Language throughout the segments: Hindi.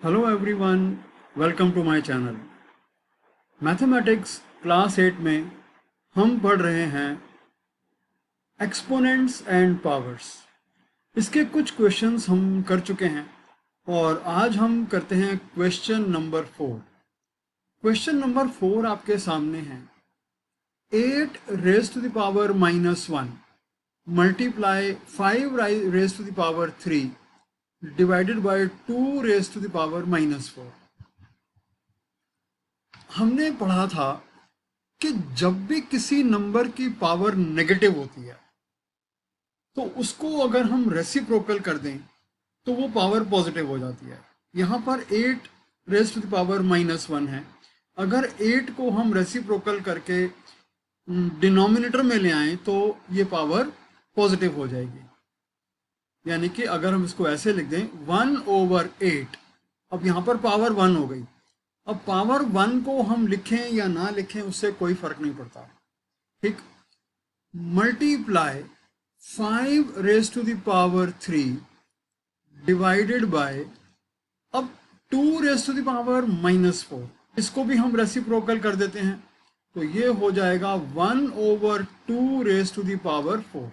Hello everyone, welcome to my channel. Mathematics class 8 में हम पढ़ रहे हैं एक्सपोनेंट्स एंड पावर्स। इसके कुछ क्वेश्चंस हम कर चुके हैं और आज हम करते हैं क्वेश्चन नंबर 4। क्वेश्चन नंबर 4 आपके सामने है। 8 raise to the power -1 multiply 5 raise to the power 3 divided by 2 raise to the power -4। हमने पढ़ा था कि जब भी किसी नंबर की पावर नेगेटिव होती है तो उसको अगर हम रेसिप्रोकल कर दें तो वो पावर पॉजिटिव हो जाती है। यहाँ पर 8 रेज टू द पावर -1 है। अगर 8 को हम रेसिप्रोकल करके डिनोमिनेटर में ले आए तो ये पावर पॉजिटिव हो जाएगी। यानी कि अगर हम इसको ऐसे लिख दें 1/8, अब यहाँ पर पावर 1 हो गई। अब पावर 1 को हम लिखें या ना लिखें उससे कोई फर्क नहीं पड़ता, ठीक। Multiply 5 raise to the power 3 divided by अब 2 रेज टू द पावर -4, इसको भी हम रेसिप्रोकल कर देते हैं तो ये हो जाएगा 1/2 रेज टू द पावर 4,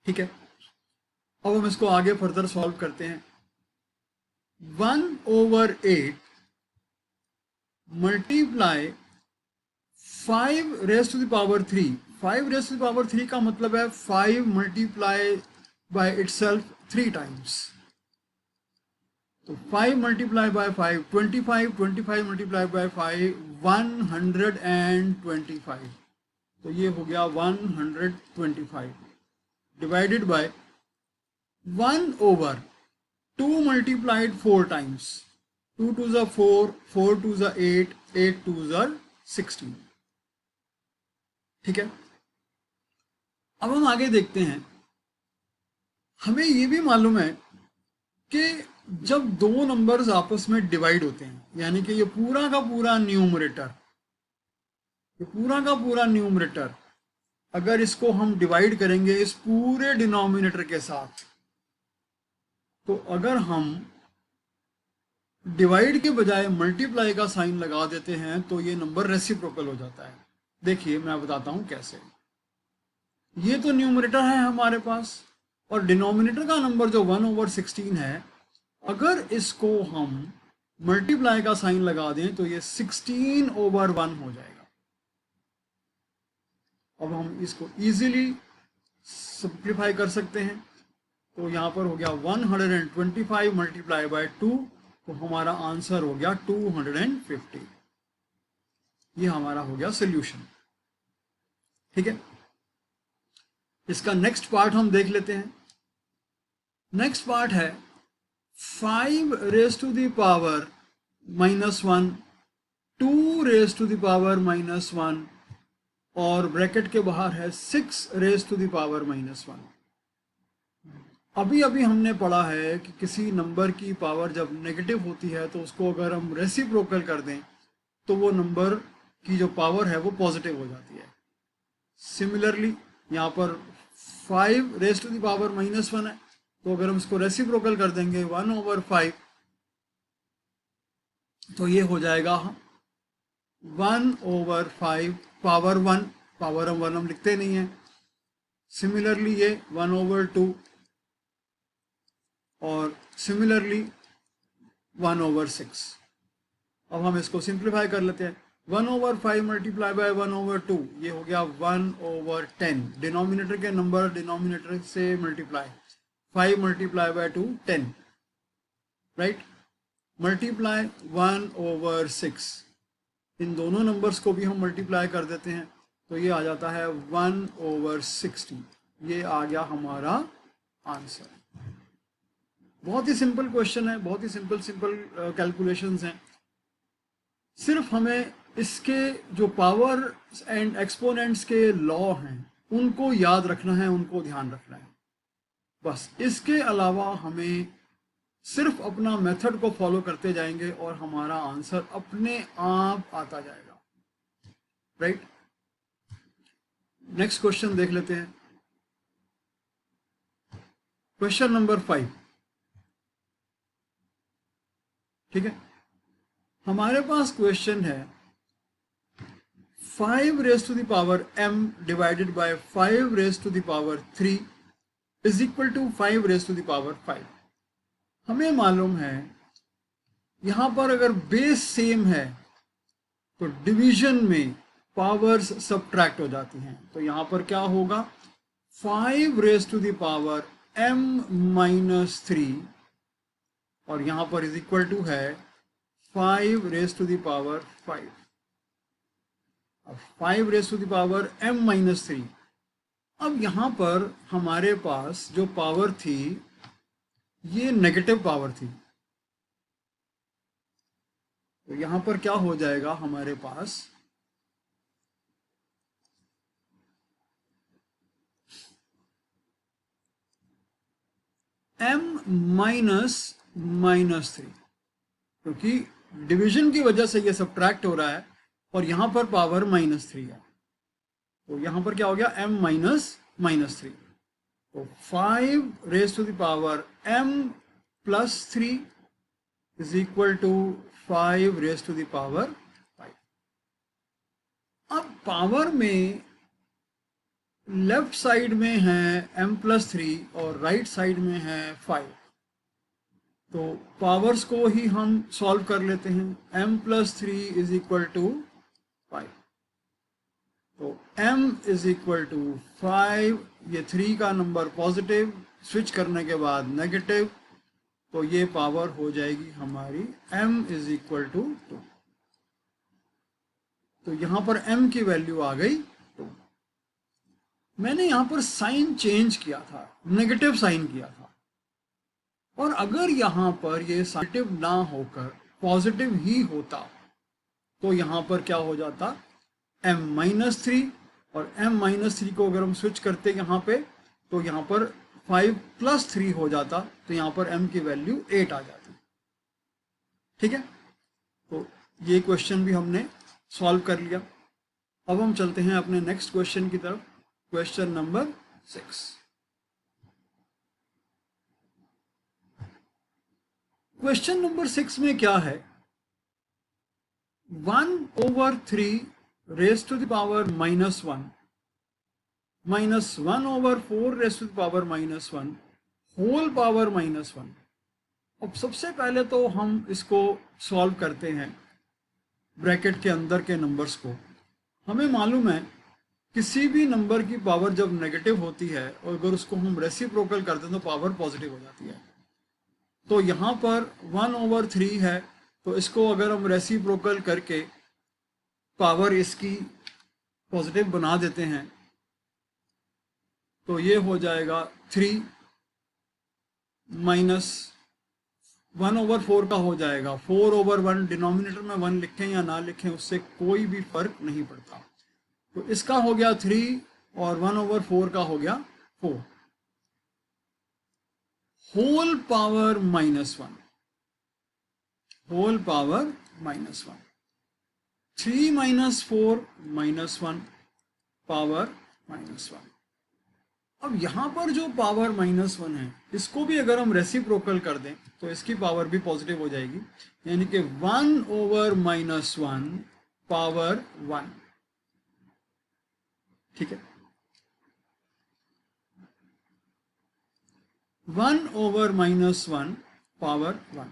ठीक है। अब हम इसको आगे फर्दर सॉल्व करते हैं। 1/8 multiply 5 raise to the power 3। 5 raise to the power 3 का मतलब है 5 मल्टीप्लाई बाय इटसेल्फ 3 टाइम्स। तो 5 मल्टीप्लाई बाय 5 25, 25 मल्टीप्लाई बाय 5 125। तो ये हो गया 125 डिवाइडेड बाय 1/2 मल्टीप्लाइड 4 टाइम्स। 2 2 ज़ा 4, 4 2 ज़ा 8, 8 2 ज़ा 16, ठीक है। अब हम आगे देखते हैं। हमें ये भी मालूम है कि जब दो नंबर्स आपस में डिवाइड होते हैं, यानी कि ये पूरा का पूरा न्यूमरेटर अगर इसको हम डिवाइड करेंगे इस पूरे डिनोमिनेटर के साथ, तो अगर हम डिवाइड के बजाय मल्टीप्लाई का साइन लगा देते हैं तो ये नंबर रेसिप्रोकल हो जाता है। देखिए मैं बताता हूं कैसे। ये तो न्यूमरेटर है हमारे पास और डिनोमिनेटर का नंबर जो 1/16 है, अगर इसको हम मल्टीप्लाई का साइन लगा दें तो ये 16/1 हो जाएगा। अब हम इसको इजीली सिंप्लीफाई कर सकते हैं। तो यहाँ पर हो गया 125 मल्टीप्लाई बाय 2, तो हमारा आंसर हो गया 250। ये हमारा हो गया सोल्यूशन, ठीक है। इसका नेक्स्ट पार्ट हम देख लेते हैं। नेक्स्ट पार्ट है 5 raise to the power -1, 2 raise to the power -1 और ब्रैकेट के बाहर है 6 रेज टू द पावर -1। अभी अभी हमने पढ़ा है कि किसी नंबर की पावर जब नेगेटिव होती है तो उसको अगर हम रेसिप्रोकल कर दें तो वो नंबर की जो पावर है वो पॉजिटिव हो जाती है। सिमिलरली यहाँ पर 5 रेज टू द पावर -1 है, तो अगर हम इसको रेसिप्रोकल कर देंगे 1/5 तो ये हो जाएगा 1/5 पावर 1। पावर 1 हम लिखते नहीं है। सिमिलरली ये 1/2 और सिमिलरली 1/6। अब हम इसको सिंप्लीफाई कर लेते हैं। 1/5 मल्टीप्लाई बाय 1/2, ये हो गया 1/10। डिनोमिनेटर के नंबर डिनोमिनेटर से multiply, 5 multiply by 2 10, right. Multiply 1/6, इन दोनों नंबर्स को भी हम मल्टीप्लाई कर देते हैं तो ये आ जाता है 1/60। ये आ गया हमारा आंसर। बहुत ही सिंपल क्वेश्चन है, बहुत ही सिंपल कैलकुलेशंस हैं। सिर्फ हमें इसके जो पावर एंड एक्सपोनेंट्स के लॉ हैं उनको याद रखना है, उनको ध्यान रखना है बस। इसके अलावा हमें सिर्फ अपना मेथड को फॉलो करते जाएंगे और हमारा आंसर अपने आप आता जाएगा, राइट। नेक्स्ट क्वेश्चन देख लेते हैं। Question number 5। ठीक है, हमारे पास क्वेश्चन है 5 raise to the power m divided by 5 raise to the power 3 is equal to 5 raise to the power 5। हमें मालूम है यहां पर अगर बेस सेम है तो डिवीजन में पावर्स सब्ट्रैक्ट हो जाती हैं। तो यहां पर क्या होगा, 5 raise to the power m minus 3 और यहां पर इज इक्वल टू है 5 रेज़ टू द पावर 5। अब 5 raise to the power m minus 3। अब यहां पर हमारे पास जो पावर थी ये नेगेटिव पावर थी, तो यहां पर क्या हो जाएगा हमारे पास m माइनस 3, क्योंकि डिवीजन की वजह से ये सब्ट्रैक्ट हो रहा है और यहां पर पावर -3 है, तो यहां पर क्या हो गया m माइनस 3। तो 5 raise to the power m plus 3 is equal to 5 raise to the power 5। अब पावर में लेफ्ट साइड में है m प्लस 3 और राइट साइड में है 5, तो पावर्स को ही हम सॉल्व कर लेते हैं। m plus 3 is equal to 5, तो m इज इक्वल टू 5, ये 3 का नंबर पॉजिटिव, स्विच करने के बाद नेगेटिव, तो ये पावर हो जाएगी हमारी m इज इक्वल टू 2। तो यहां पर m की वैल्यू आ गई 2। मैंने यहां पर साइन चेंज किया था, नेगेटिव साइन किया था, और अगर यहां पर ये नेगेटिव ना होकर पॉजिटिव ही होता तो यहां पर क्या हो जाता, m माइनस 3, और m माइनस 3 को अगर हम स्विच करते यहां पे तो यहां पर 5 प्लस 3 हो जाता, तो यहां पर m की वैल्यू 8 आ जाती। ठीक है, तो ये क्वेश्चन भी हमने सॉल्व कर लिया। अब हम चलते हैं अपने नेक्स्ट क्वेश्चन की तरफ, क्वेश्चन नंबर 6। क्वेश्चन नंबर 6 में क्या है, 1/3 raise to the power -1 minus 1/4 raise to the power -1 whole power -1। अब सबसे पहले तो हम इसको सॉल्व करते हैं ब्रैकेट के अंदर के नंबर्स को। हमें मालूम है किसी भी नंबर की पावर जब नेगेटिव होती है और अगर उसको हम रेसिप्रोकल करते हैं तो पावर पॉजिटिव हो जाती है। तो यहाँ पर 1/3 है, तो इसको अगर हम रेसिप्रोकल करके पावर इसकी पॉजिटिव बना देते हैं तो ये हो जाएगा 3 माइनस 1/4 का हो जाएगा 4/1। डिनोमिनेटर में 1 लिखें या ना लिखें उससे कोई भी फर्क नहीं पड़ता। तो इसका हो गया 3 और 1/4 का हो गया 4 whole power -1, whole power -1। 3 minus 4 -1 power -1। अब यहां पर जो पावर -1 है इसको भी अगर हम रेसिप्रोकल कर दें तो इसकी पावर भी पॉजिटिव हो जाएगी, यानी कि 1/-1 पावर 1। ठीक है, 1/-1 पावर 1।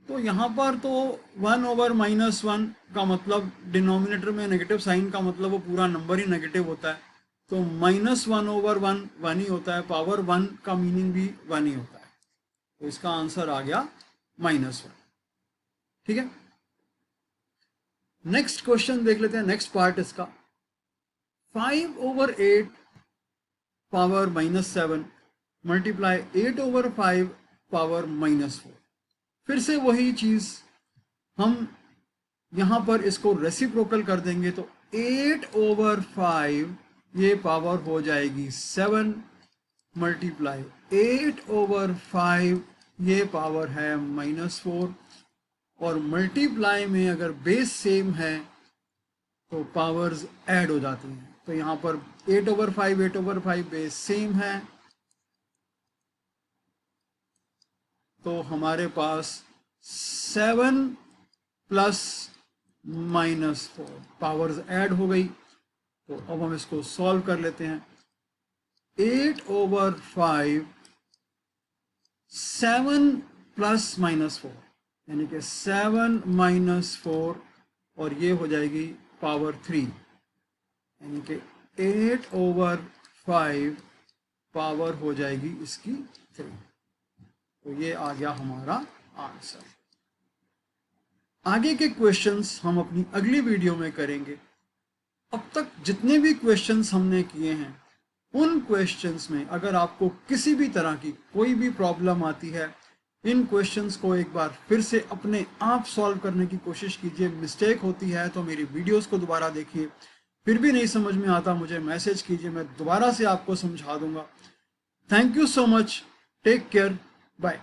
तो यहां पर तो 1/-1 का मतलब डिनोमिनेटर में नेगेटिव साइन का मतलब वो पूरा नंबर ही नेगेटिव होता है, तो -1/1 1 ही होता है, पावर 1 का मीनिंग भी 1 ही होता है, तो इसका आंसर आ गया -1। ठीक है, नेक्स्ट क्वेश्चन देख लेते हैं, नेक्स्ट पार्ट इसका। 5/8 पावर -7 मल्टीप्लाई 8/5 पावर -4। फिर से वही चीज, हम यहां पर इसको रेसिप्रोकल कर देंगे तो 8/5 ये पावर हो जाएगी 7 मल्टीप्लाई 8/5 ये पावर है -4, और मल्टीप्लाई में अगर बेस सेम है तो पावर्स ऐड हो जाती हैं। तो यहां पर 8/5 बेस सेम है, तो हमारे पास 7 प्लस माइनस 4, पावर्स ऐड हो गई। तो अब हम इसको सॉल्व कर लेते हैं। 8/5 7 प्लस माइनस 4, यानी कि 7 माइनस 4, और ये हो जाएगी पावर 3, यानी कि 8/5 पावर हो जाएगी इसकी 3। तो ये आ गया हमारा आंसर। आगे के क्वेश्चंस हम अपनी अगली वीडियो में करेंगे। अब तक जितने भी क्वेश्चंस हमने किए हैं, उन क्वेश्चंस में अगर आपको किसी भी तरह की कोई भी प्रॉब्लम आती है, इन क्वेश्चंस को एक बार फिर से अपने आप सॉल्व करने की कोशिश कीजिए। मिस्टेक होती है तो मेरी वीडियोस को दोबारा देखिए। फिर भी नहीं समझ में आता, मुझे मैसेज कीजिए, मैं दोबारा से आपको समझा दूंगा। Thank you so much, take care, bye.